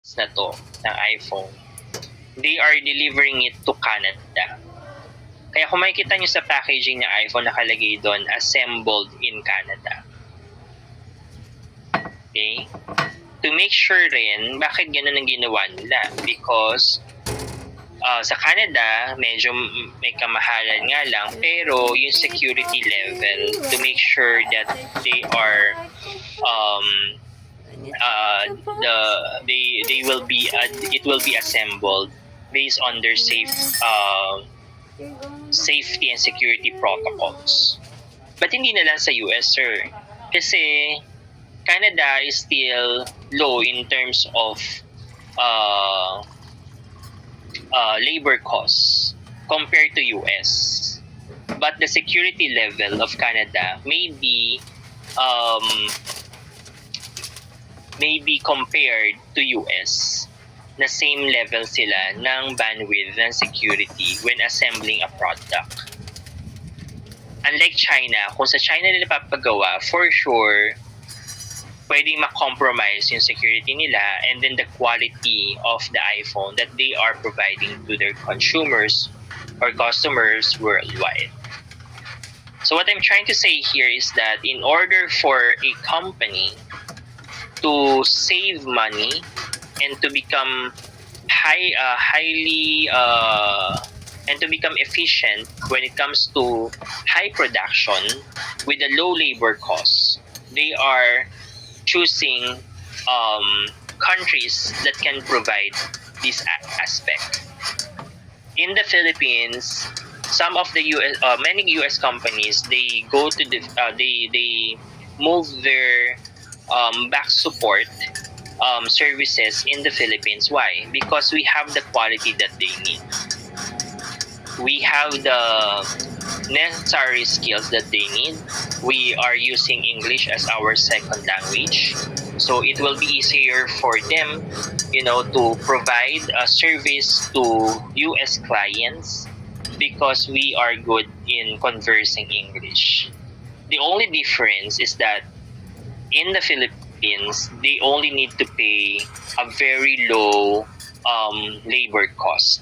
na to ng iPhone, they are delivering it to Canada. Kaya kung makikita nyo sa packaging ng iPhone, nakalagay doon, assembled in Canada. Okay? To make sure rin, bakit ganun ang ginawa nila? Because sa Canada, medyo may kamahalan nga lang, pero yung security level, to make sure that they are they will be it will be assembled based on their safety and security protocols. But hindi na lang sa US, sir. Kasi Canada is still low in terms of labor costs compared to US. But the security level of Canada may be compared to US, na same level sila ng bandwidth and security when assembling a product. Unlike China, kung sa China nila papagawa, for sure, pwedeng ma-compromise yung security nila and then the quality of the iPhone that they are providing to their consumers or customers worldwide. So what I'm trying to say here is that in order for a company to save money and to become and to become efficient when it comes to high production with a low labor cost, they are choosing countries that can provide this aspect. In the Philippines, some of the many US companies, they go to they move their back support services in the Philippines. Why? Because we have the quality that they need. We have the necessary skills that they need. We are using English as our second language, so it will be easier for them, to provide a service to US clients because we are good in conversing English. The only difference is that in the Philippines, they only need to pay a very low labor cost.